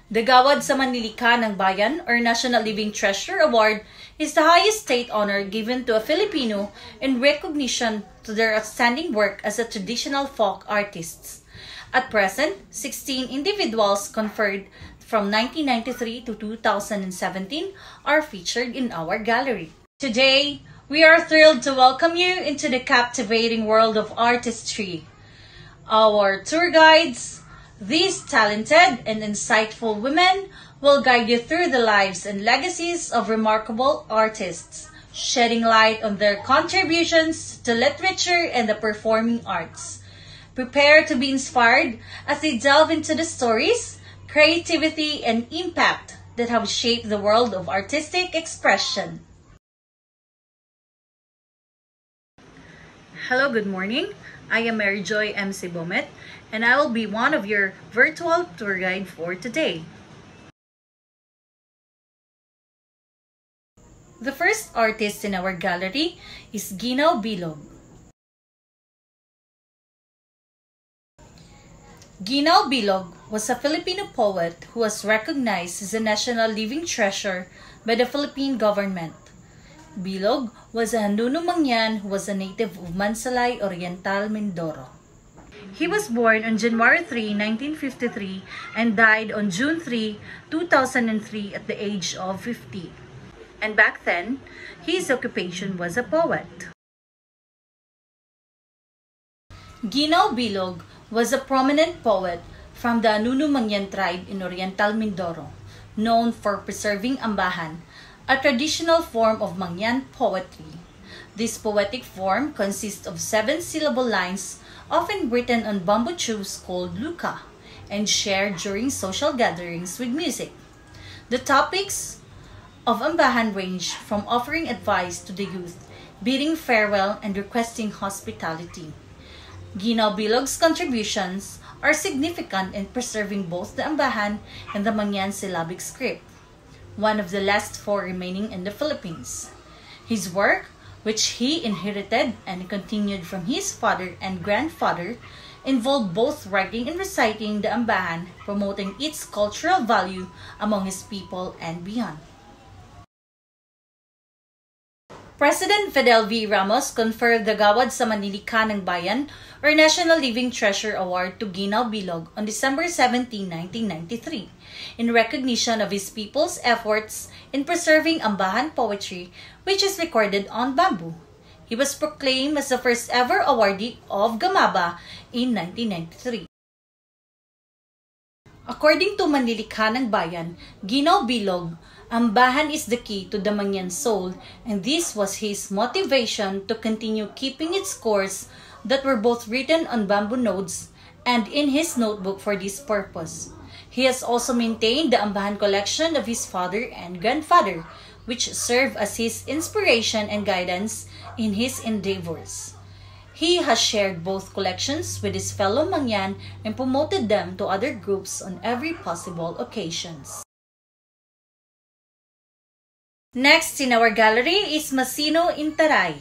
The Gawad sa Manlilika ng Bayan or National Living Treasure Award is the highest state honor given to a Filipino in recognition to their outstanding work as a traditional folk artists. At present, 16 individuals conferred from 1993 to 2017 are featured in our gallery. Today, we are thrilled to welcome you into the captivating world of artistry. Our tour guides, these talented and insightful women, will guide you through the lives and legacies of remarkable artists, shedding light on their contributions to literature and the performing arts. Prepare to be inspired as they delve into the stories, creativity, and impact that have shaped the world of artistic expression. Hello, good morning. I am Mary Joy MC Bomet, and I will be one of your virtual tour guide for today. The first artist in our gallery is Ginao Bilog. Ginao Bilog was a Filipino poet who was recognized as a national living treasure by the Philippine government. Bilog was a Hanuno Mangyan who was a native of Mansalay Oriental, Mindoro. He was born on January 3, 1953 and died on June 3, 2003 at the age of 50. And back then, his occupation was a poet. Ginao Bilog was a prominent poet from the Hanuno Mangyan tribe in Oriental Mindoro, known for preserving ambahan, a traditional form of Mangyan poetry. This poetic form consists of 7-syllable lines often written on bamboo tubes called luka and shared during social gatherings with music. The topics of ambahan range from offering advice to the youth, bidding farewell, and requesting hospitality. Ginao Bilog's contributions are significant in preserving both the ambahan and the Mangyan syllabic script, one of the last 4 remaining in the Philippines. His work, which he inherited and continued from his father and grandfather, involved both writing and reciting the ambahan, promoting its cultural value among his people and beyond. President Fidel V. Ramos conferred the Gawad sa Manlilika ng Bayan or National Living Treasure Award to Ginao Bilog on December 17, 1993, in recognition of his people's efforts in preserving ambahan poetry, which is recorded on bamboo. He was proclaimed as the first ever awardee of Gamaba in 1993. According to Manlilika ng Bayan, Ginao Bilog, ambahan is the key to the Mangyan soul, and this was his motivation to continue keeping its course that were both written on bamboo nodes and in his notebook for this purpose. He has also maintained the ambahan collection of his father and grandfather, which serve as his inspiration and guidance in his endeavors. He has shared both collections with his fellow Mangyan and promoted them to other groups on every possible occasions. Next in our gallery is Masino Intaray.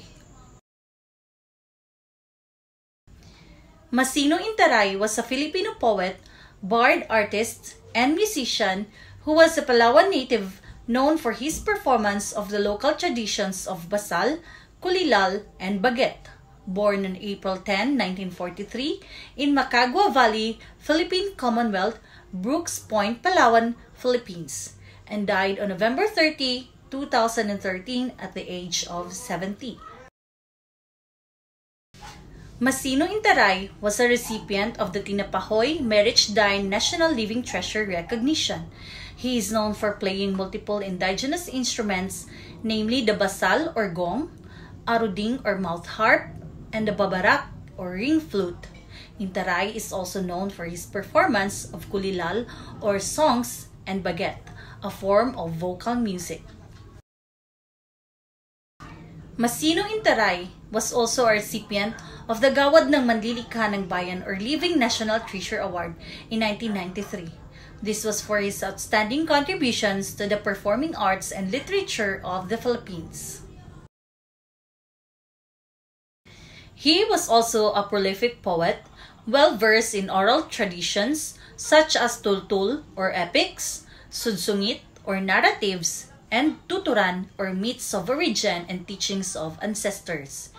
Masino Intaray was a Filipino poet, bard artist, and musician who was a Palawan native known for his performance of the local traditions of Basal, Kulilal, and Baguet. Born on April 10, 1943 in Macagua Valley, Philippine Commonwealth, Brooks Point, Palawan, Philippines, and died on November 30, 2013 at the age of 70. Masino Intaray was a recipient of the Tinapahoy Meritxdine National Living Treasure recognition. He is known for playing multiple indigenous instruments, namely the basal or gong, aruding or mouth harp, and the babarak or ring flute. Intaray is also known for his performance of kulilal or songs and baguet, a form of vocal music. Masino Intaray was also a recipient of the Gawad ng Manlilika ng Bayan or Living National Treasure Award in 1993. This was for his outstanding contributions to the performing arts and literature of the Philippines. He was also a prolific poet, well-versed in oral traditions, such as tultul or epics, sudsungit or narratives, and tuturan or myths of origin and teachings of ancestors.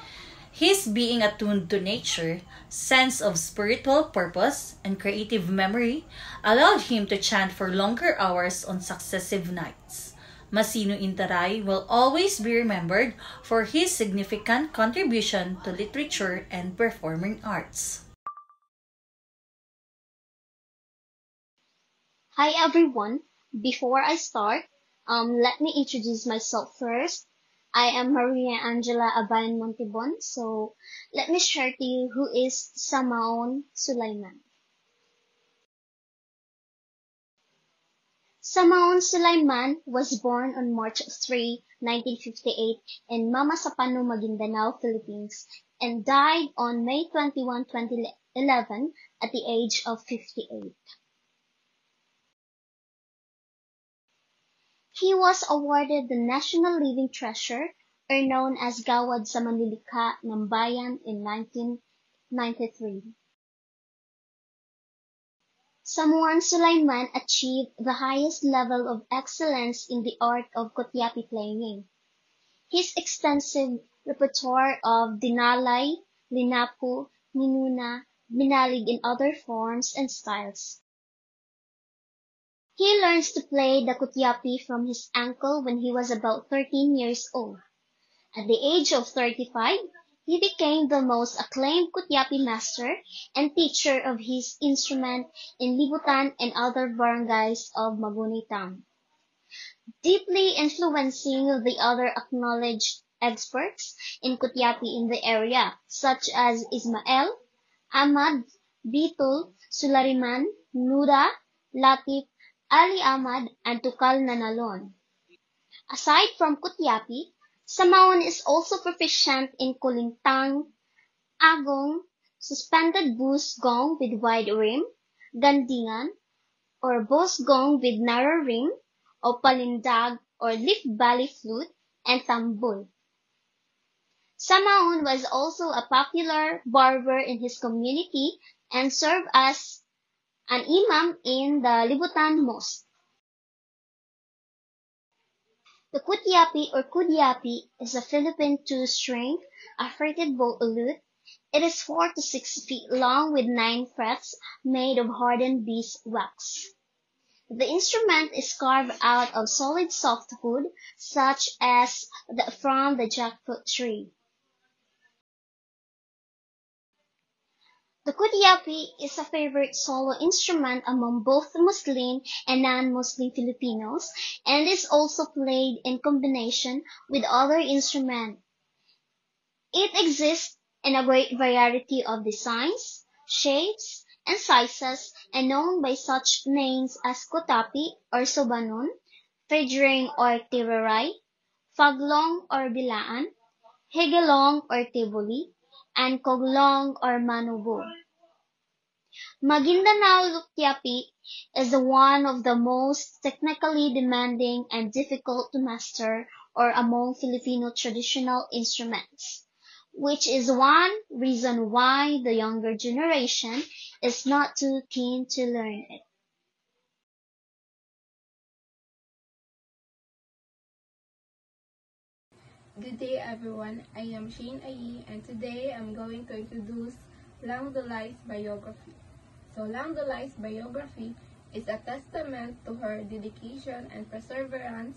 His being attuned to nature, sense of spiritual purpose, and creative memory allowed him to chant for longer hours on successive nights. Masino Intaray will always be remembered for his significant contribution to literature and performing arts. Hi everyone. Before I start, let me introduce myself first. I am Maria Angela Abayan Montibon. So let me share to you who is Samaon Sulaiman. Samaon Sulaiman was born on March 3, 1958 in Mamasapano, Maguindanao, Philippines, and died on May 21, 2011 at the age of 58. He was awarded the National Living Treasure, or known as Gawad sa Manlilikha ng Bayan in 1993. Samuan Sulaiman achieved the highest level of excellence in the art of kutyapi playing. His extensive repertoire of dinalay, linapu, minuna, binalig in other forms and styles. He learns to play the kutyapi from his uncle when he was about 13 years old. At the age of 35, he became the most acclaimed kutyapi master and teacher of his instrument in Libutan and other barangays of Magunay town, deeply influencing the other acknowledged experts in kutyapi in the area, such as Ismael, Ahmad, Bitul, Sulariman, Nuda, Latif, Ali Ahmad, and Tukal Nanalon. Aside from kutyapi, Samaon is also proficient in kulintang, agong, suspended bus gong with wide rim, gandingan, or bus gong with narrow rim, o palindag or leaf valley flute, and tambul. Samaon was also a popular barber in his community and served as an imam in the Libutan Mosque. The kutyapi or kudyapi is a Philippine two-string, fretted bow lute. It is 4 to 6 feet long with 9 frets made of hardened beeswax. The instrument is carved out of solid softwood such as from the jackfruit tree. The kudyapi is a favorite solo instrument among both Muslim and non-Muslim Filipinos and is also played in combination with other instruments. It exists in a great variety of designs, shapes, and sizes and known by such names as kotapi or sobanon, fedring or tiraray, faglong or bilaan, higelong or tiboli, and koglong or manubo. Maguindanao Lukyapi is one of the most technically demanding and difficult to master or among Filipino traditional instruments, which is one reason why the younger generation is not too keen to learn it. Good day everyone, I am Shane Ayi and today I'm going to introduce Lang Dulai's biography. So Lang Dulai's biography is a testament to her dedication and perseverance.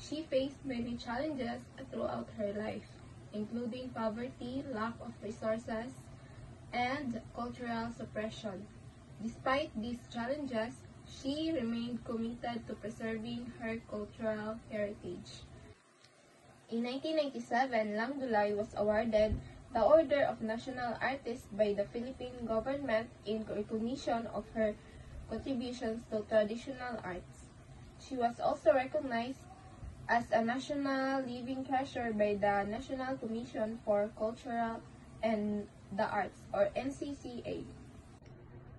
She faced many challenges throughout her life, including poverty, lack of resources, and cultural suppression. Despite these challenges, she remained committed to preserving her cultural heritage. In 1997, Lang Dulai was awarded the Order of National Artist by the Philippine government in recognition of her contributions to traditional arts. She was also recognized as a National Living Treasure by the National Commission for Cultural and the Arts, or NCCA.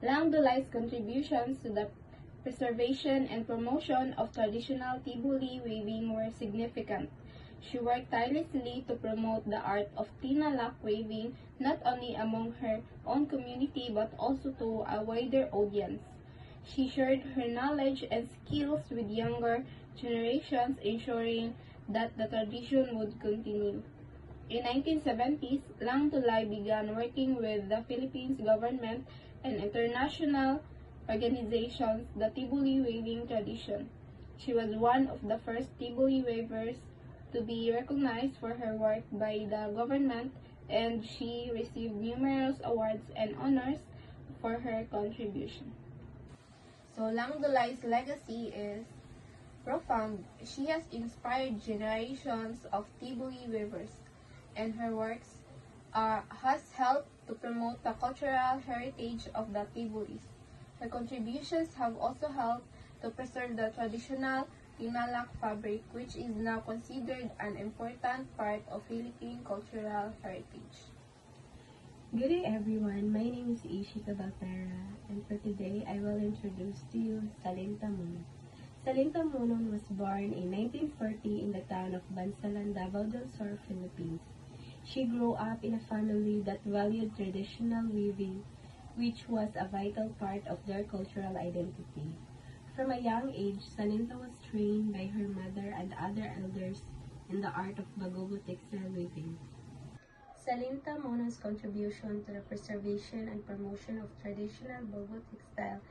Lang Dulai's contributions to the preservation and promotion of traditional tibuli weaving were significant. She worked tirelessly to promote the art of tinalak weaving not only among her own community but also to a wider audience. She shared her knowledge and skills with younger generations, ensuring that the tradition would continue. In 1970s, Lang Tulay began working with the Philippines government and international organizations, the Tibuli waving tradition. She was one of the first Tibuli wavers to be recognized for her work by the government, and she received numerous awards and honors for her contribution. So Lang Dulay's legacy is profound. She has inspired generations of Tibuli weavers, and her works has helped to promote the cultural heritage of the Tibulis. Her contributions have also helped to preserve the traditional Tinalak fabric, which is now considered an important part of Philippine cultural heritage. Good day everyone, my name is Ishika Baltara, and for today I will introduce to you Salinta Munon. Salinta Munon was born in 1940 in the town of Bansalan, Davao del Sur, Philippines. She grew up in a family that valued traditional weaving, which was a vital part of their cultural identity. From a young age, Salinta was trained by her mother and other elders in the art of Bagobo textile weaving. Salinta Munon's contribution to the preservation and promotion of traditional Bago textile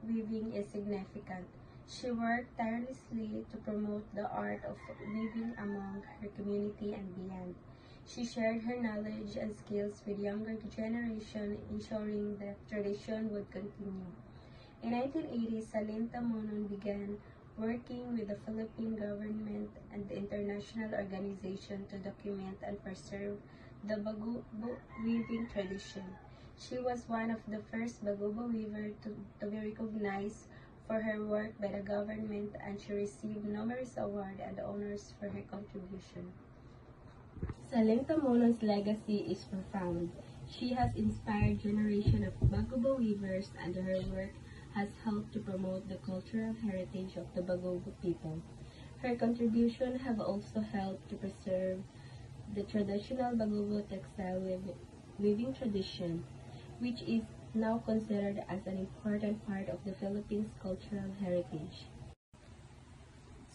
weaving is significant. She worked tirelessly to promote the art of weaving among her community and beyond. She shared her knowledge and skills with younger generation, ensuring that tradition would continue. In 1980, Salinta Munon began working with the Philippine government and the international organization to document and preserve the Bagubo weaving tradition. She was one of the first Bagubo weavers to be recognized for her work by the government, and she received numerous awards and honors for her contribution. Salinta Munon's legacy is profound. She has inspired generations of Bagubo weavers, and her work has helped to promote the cultural heritage of the Bagobo people. Her contribution have also helped to preserve the traditional Bagobo textile weaving tradition, which is now considered as an important part of the Philippines' cultural heritage.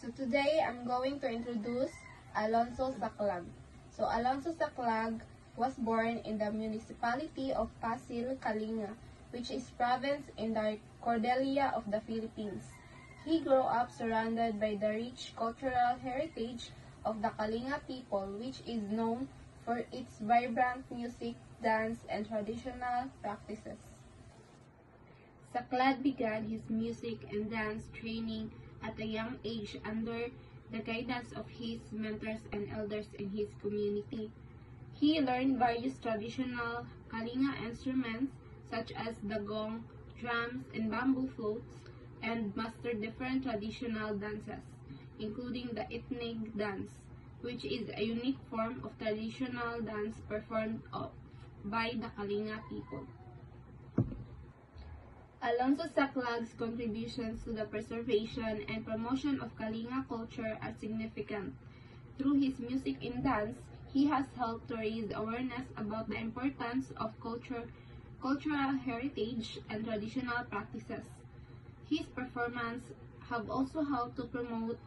So today, I'm going to introduce Alonso Saclag. So Alonso Saclag was born in the municipality of Pasil, Kalinga, which is province in the Cordillera of the Philippines. He grew up surrounded by the rich cultural heritage of the Kalinga people, which is known for its vibrant music, dance, and traditional practices. Saclag began his music and dance training at a young age under the guidance of his mentors and elders in his community. He learned various traditional Kalinga instruments such as the gong, drums, and bamboo floats, and mastered different traditional dances, including the Itnig dance, which is a unique form of traditional dance performed by the Kalinga people. Alonso Saclag's contributions to the preservation and promotion of Kalinga culture are significant. Through his music and dance, he has helped to raise awareness about the importance of cultural heritage and traditional practices. His performance have also helped to promote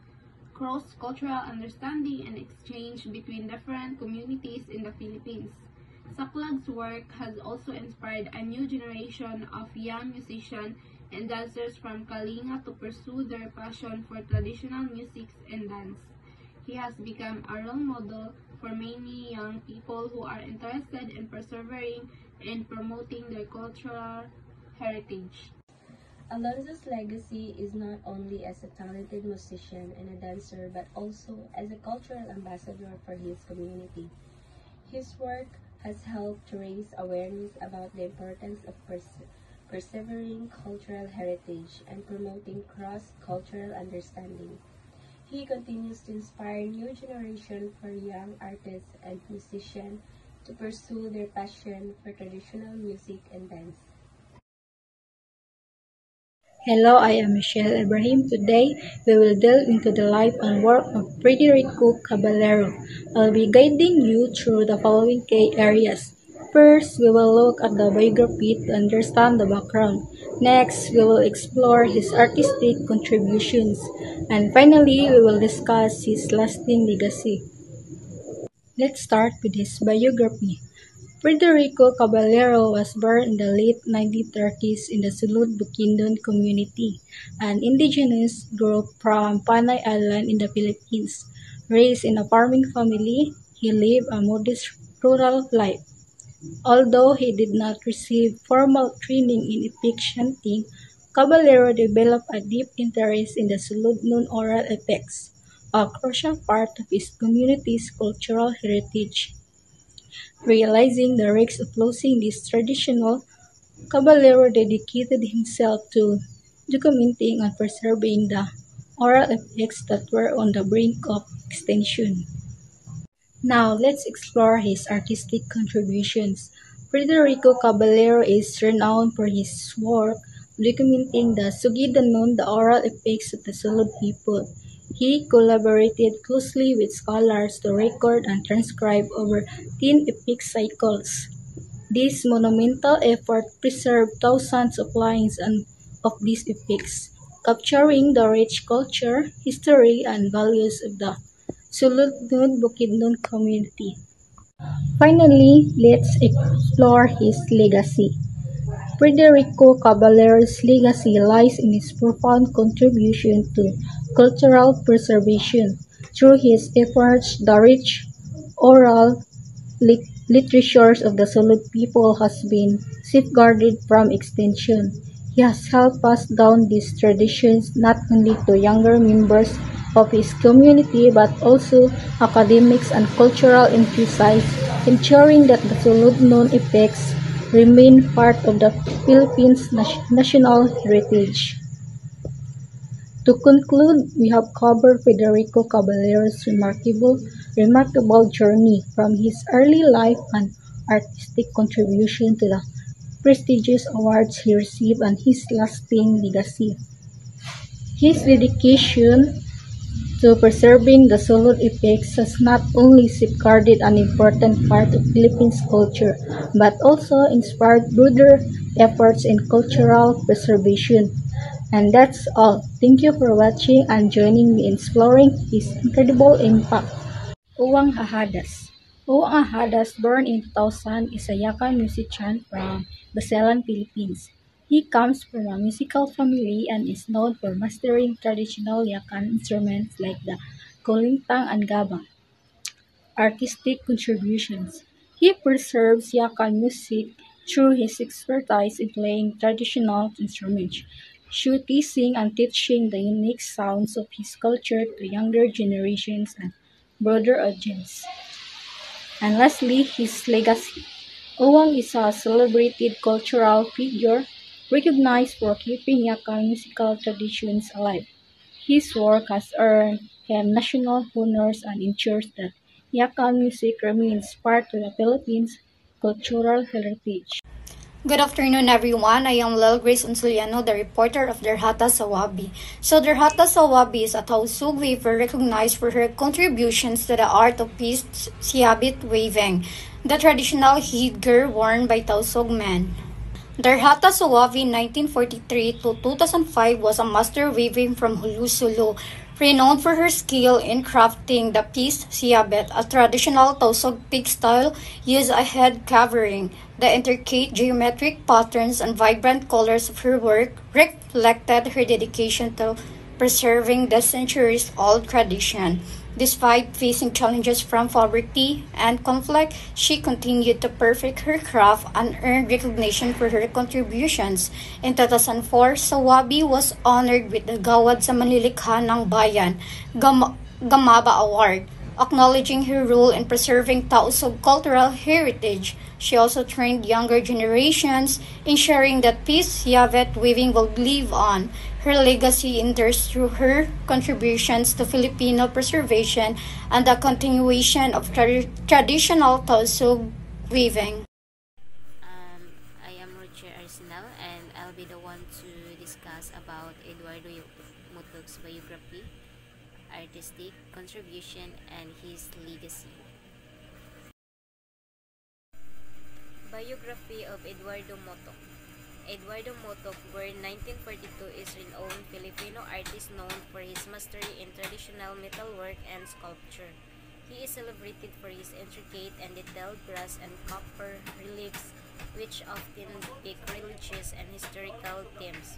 cross-cultural understanding and exchange between different communities in the Philippines. Saclag's work has also inspired a new generation of young musicians and dancers from Kalinga to pursue their passion for traditional music and dance. He has become a role model for many young people who are interested in preserving and promoting their cultural heritage. Alonso's legacy is not only as a talented musician and a dancer, but also as a cultural ambassador for his community. His work has helped to raise awareness about the importance of preserving cultural heritage and promoting cross-cultural understanding. He continues to inspire new generation for young artists and musicians to pursue their passion for traditional music and dance. Hello, I am Michelle Ibrahim. Today, we will delve into the life and work of Federico Caballero. I'll be guiding you through the following key areas. First, we will look at the biography to understand the background. Next, we will explore his artistic contributions. And finally, we will discuss his lasting legacy. Let's start with his biography. Federico Caballero was born in the late 1930s in the Sulud Bukidnon community, an indigenous group from Panay Island in the Philippines. Raised in a farming family, he lived a modest rural life. Although he did not receive formal training in epic chanting, Caballero developed a deep interest in the Suludnon oral epics, a crucial part of his community's cultural heritage. Realizing the risks of losing this traditional, Caballero dedicated himself to documenting and preserving the oral epics that were on the brink of extinction. Now, let's explore his artistic contributions. Federico Caballero is renowned for his work documenting the Sugidanon, the oral epics of the Sulud people. He collaborated closely with scholars to record and transcribe over 10 epic cycles. This monumental effort preserved thousands of lines of these epics, capturing the rich culture, history, and values of the Suludnod Bukidnon community. Finally, let's explore his legacy. Federico Caballero's legacy lies in his profound contribution to cultural preservation. Through his efforts, the rich oral literatures of the Sulud people has been safeguarded from extinction. He has helped pass down these traditions not only to younger members of his community but also academics and cultural enthusiasts, ensuring that the Suludnon epics remain part of the Philippines' national heritage. To conclude, we have covered Federico Caballero's remarkable journey from his early life and artistic contribution to the prestigious awards he received and his lasting legacy. His dedication to preserving the Sulud epics has not only safeguarded an important part of Philippines culture, but also inspired broader efforts in cultural preservation. And that's all. Thank you for watching and joining me in exploring his incredible impact. Uwang Hahadas. Uwang Hahadas, born in 2000, is a Yakan musician from Basilan, Philippines. He comes from a musical family and is known for mastering traditional Yakan instruments like the kolintang and gabang. Artistic contributions. He preserves Yakan music through his expertise in playing traditional instruments, showcasing and teaching the unique sounds of his culture to younger generations and broader audience. And lastly, his legacy. Owang is a celebrated cultural figure recognized for keeping Yakan musical traditions alive. His work has earned him national honors and ensures that Yakan music remains part of the Philippines' cultural heritage. Good afternoon, everyone. I am Lel Grace Unsuliano, the reporter of Derhata Sawabi. So, Derhata Sawabi is a Tausug weaver recognized for her contributions to the art of peace siabit weaving, the traditional headgear worn by Tausug men. Derhata Sawabi, 1943 to 2005, was a master weaving from Hulu-Sulu, renowned for her skill in crafting the piece siabet, a traditional Tausug pig style used a head covering. The intricate geometric patterns and vibrant colors of her work reflected her dedication to preserving the centuries-old tradition. Despite facing challenges from poverty and conflict, she continued to perfect her craft and earned recognition for her contributions. In 2004, Sawabi was honored with the Gawad sa Manlilikha ng Bayan, Gamaba Award, acknowledging her role in preserving Tausug cultural heritage. She also trained younger generations, ensuring that peace Yavet weaving will live on. Her legacy endures through her contributions to Filipino preservation and the continuation of traditional Tausug weaving. I am Roger Arsenal and I'll be the one to discuss about Eduardo Mutug's biography, artistic contribution, and his legacy. Biography of Eduardo Motok. Eduardo Motok, born 1942, is a renowned Filipino artist known for his mastery in traditional metalwork and sculpture. He is celebrated for his intricate and detailed brass and copper reliefs, which often depict religious and historical themes.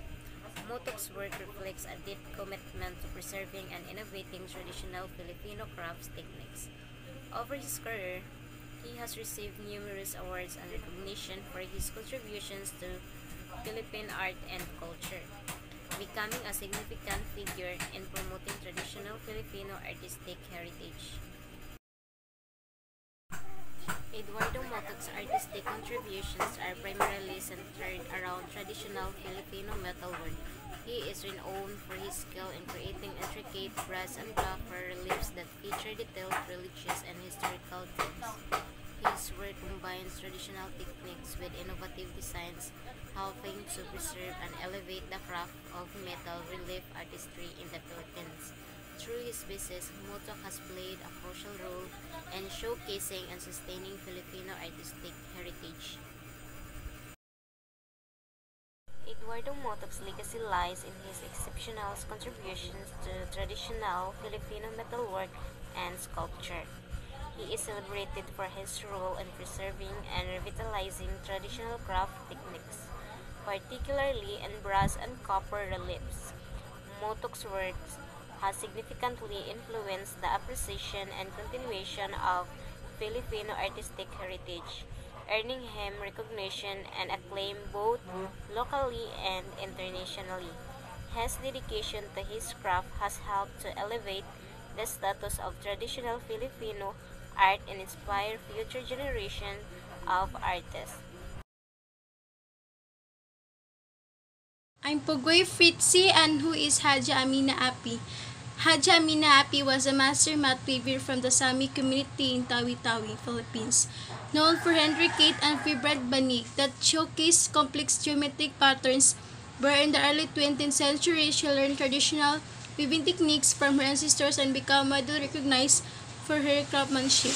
Motok's work reflects a deep commitment to preserving and innovating traditional Filipino crafts techniques. Over his career, he has received numerous awards and recognition for his contributions to Philippine art and culture, becoming a significant figure in promoting traditional Filipino artistic heritage. Eduardo Motok's artistic contributions are primarily centered around traditional Filipino metalwork. He is renowned for his skill in creating intricate brass and copper reliefs that feature detailed religious and historical themes. His work combines traditional techniques with innovative designs, helping to preserve and elevate the craft of metal relief artistry in the Philippines. Through his pieces, Motok has played a crucial role in showcasing and sustaining Filipino artistic heritage. Eduardo Motok's legacy lies in his exceptional contributions to traditional Filipino metalwork and sculpture. He is celebrated for his role in preserving and revitalizing traditional craft techniques, particularly in brass and copper reliefs. Motok's works has significantly influenced the appreciation and continuation of Filipino artistic heritage, earning him recognition and acclaim both locally and internationally. His dedication to his craft has helped to elevate the status of traditional Filipino art and inspire future generations of artists. I'm Pugoy Fritzi, and who is Haja Amina Api. Haja Amina Api was a master mat weaver from the Sami community in Tawi-Tawi, Philippines, known for her intricate and vibrant banig that showcased complex geometric patterns, where in the early 20th century she learned traditional weaving techniques from her ancestors and became widely recognized for her craftsmanship.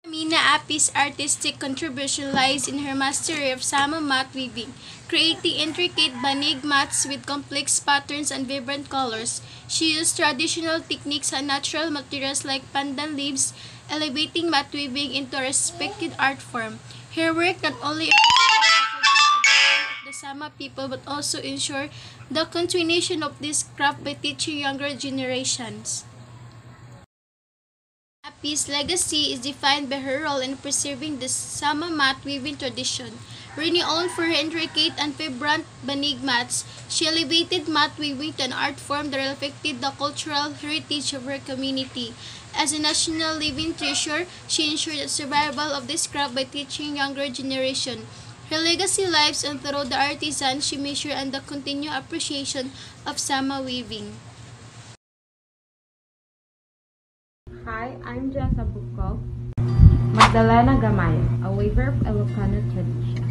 Amina Api's artistic contribution lies in her mastery of Sama mat weaving, creating intricate banig mats with complex patterns and vibrant colors. She used traditional techniques and natural materials like pandan leaves, elevating mat weaving into a respected art form. Her work not only the Sama people but also ensure the continuation of this craft by teaching younger generations. Api's legacy is defined by her role in preserving the Sama mat weaving tradition. Renowned for her intricate and vibrant banig mats, she elevated mat weaving to an art form that reflected the cultural heritage of her community. As a national living treasure, she ensured the survival of this craft by teaching younger generation. Her legacy lives on through the artisans she measured and the continued appreciation of Sama weaving. Hi, I'm Jessa Bukov. Magdalena Gamayo, a weaver of Ilocano tradition.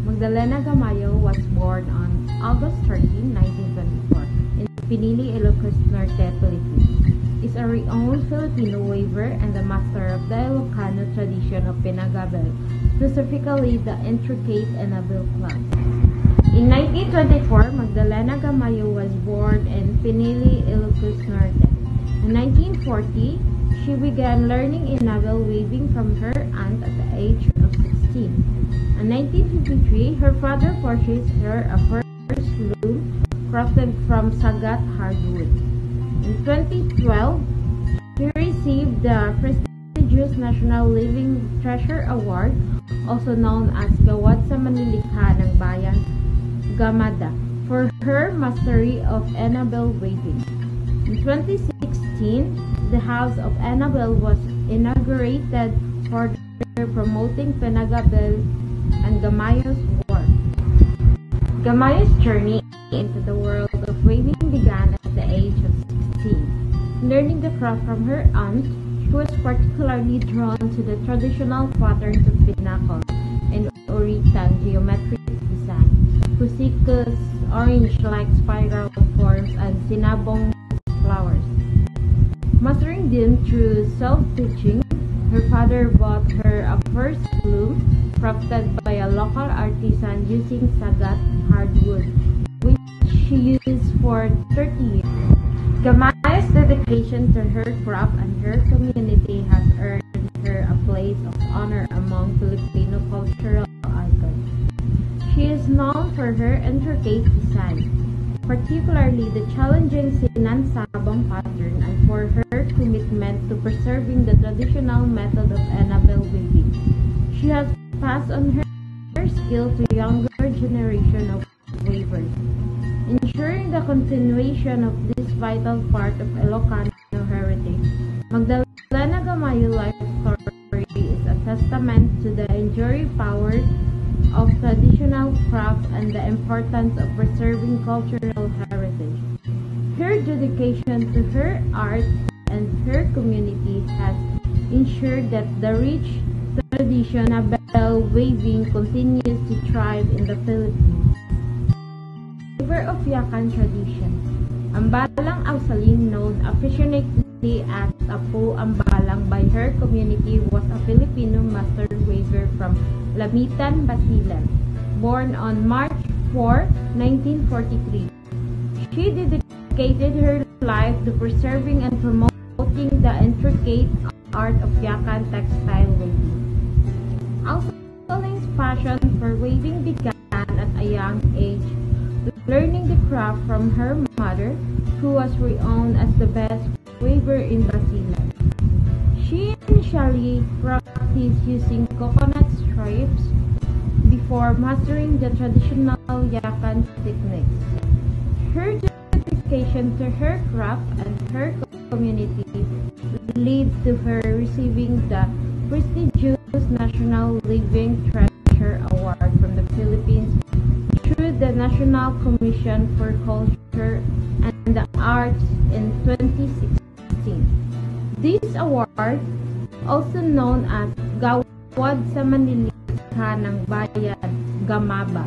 Magdalena Gamayo was born on August 13, 1924 in Pinili, Ilocos Norte, Philippines. Is a renowned Filipino weaver and the master of the Ilocano tradition of Pinagabel, specifically the intricate Enabil cloth. In 1924, Magdalena Gamayo was born in Pinili, Ilocos Norte. In 1940, she began learning Enabil weaving from her aunt at the age of 16. In 1953, her father purchased her a first loom crafted from sagat hardwood. In 2012, she received the prestigious National Living Treasure Award, also known as Gawad sa Manlilikha ng Bayan, Gamada, for her mastery of Enabil weaving. In 2016, the House of Enabil was inaugurated for promoting Pinagabel and Gamayo's work. Gamayo's journey into the world of weaving began at the age of 16. Learning the craft from her aunt, she was particularly drawn to the traditional patterns of pinakol and uritan geometric design, pusicus, orange-like spiral forms, and sinabong flowers. Mastering them through self-teaching, her father bought her a first loom, crafted by a local artisan using sagat hardwood, which she used for 30 years. Gamaya's dedication to her craft and her community has earned her a place of honor among Filipino cultural icons. She is known for her intricate design, particularly the challenging sinansabong pattern, and for her commitment to preserving the traditional method of enamel weaving. She has passed on her skill to younger generation of weavers, ensuring the continuation of this vital part of Ilocano heritage. Magdalena Gamayo life story is a testament to the enduring power of traditional craft and the importance of preserving cultural heritage. Her dedication to her art and her community has ensured that the rich tradition of bell weaving continues to thrive in the Philippines. Weaver of Yakan tradition. Ang Balang Ausalin, known affectionately as Apo Ambalang by her community, was a Filipino master weaver from Lamitan, Basilan, born on March 4, 1943. She dedicated her life to preserving and promoting the intricate art of Yakan textile weaving. Ausalin's passion for weaving began at a young age, learning the craft from her mother, who was renowned as the best weaver in Basilan. She initially practiced using coconut strips before mastering the traditional Yakan techniques. Her dedication to her craft and her community led to her receiving the prestigious National Living Treasure Award from the Philippines through the National Commission for Culture and the Arts in 2016. This award, also known as Gawad sa Manlilikha ng Bayan, Gamaba,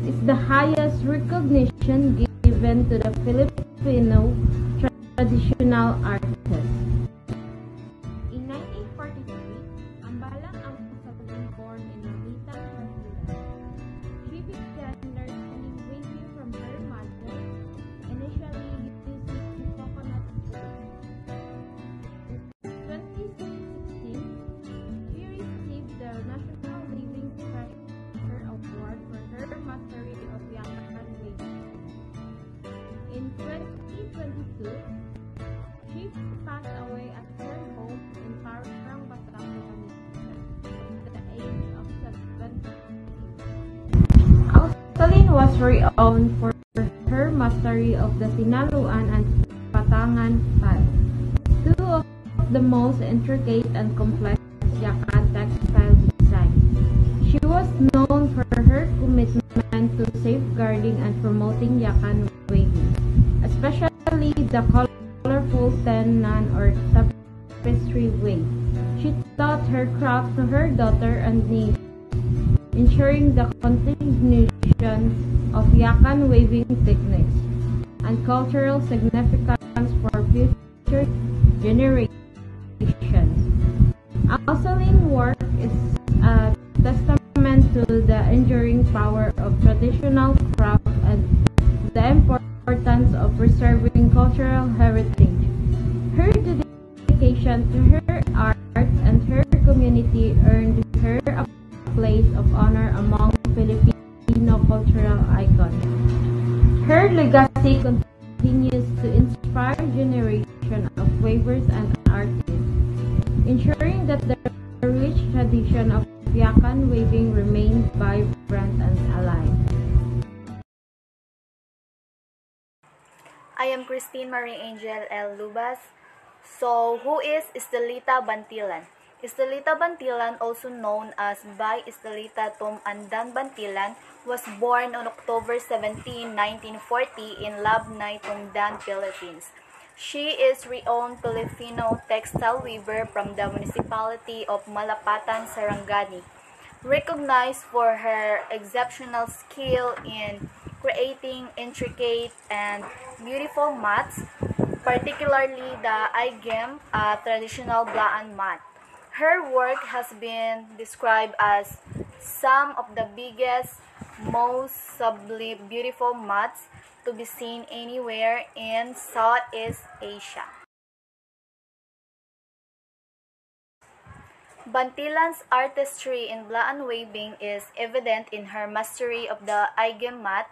is the highest recognition given to the Filipino traditional artists. In 1943, ang Balang Ausalin, born in Lamitan, Basilan. She began learning weaving from her mother, initially using coconut strips. In 2016, she received the National Living Treasure Award for her mastery of Yakan weaving. In 2022, she passed away at her home in Parang Basaco, at the age of 70. Ausalin was renowned for her mastery of the Sinaluan and Patangan style, two of the most intricate and complex Yakan textile designs. She was known for her commitment to safeguarding and promoting Yakan weaving, especially the colorful tenan or tapestry weave. She taught her craft to her daughter and niece, ensuring the continuation of Yakan weaving techniques and cultural significance for future generations. Ausalin's work is a testament to the enduring power of traditional craft and the importance of preserving cultural heritage. Her dedication to her art and her community earned her a place of honor among Filipino cultural icons. Her legacy continues to inspire generations of weavers and artists, ensuring that the rich tradition of Yakan weaving remains vibrant and alive. I am Christine Marie Angel L. Lubas. So, who is Estelita Bantilan? Estelita Bantilan, also known as Bay Estelita Tum Andan Bantilan, was born on October 17, 1940 in Labnay, Tumdan, Philippines. She is renowned Filipino textile weaver from the municipality of Malapatan, Sarangani, recognized for her exceptional skill in creating intricate and beautiful mats, particularly the Igem traditional Blaan mat. Her work has been described as some of the biggest, most sublime, beautiful mats to be seen anywhere in Southeast Asia. Bantilan's artistry in blaan weaving is evident in her mastery of the aigem mat,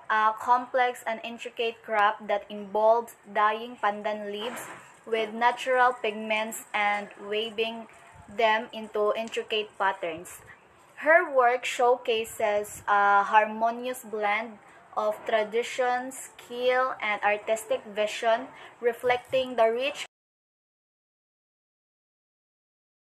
a complex and intricate craft that involves dyeing pandan leaves with natural pigments and weaving them into intricate patterns. Her work showcases a harmonious blend of tradition, skill, and artistic vision, reflecting the rich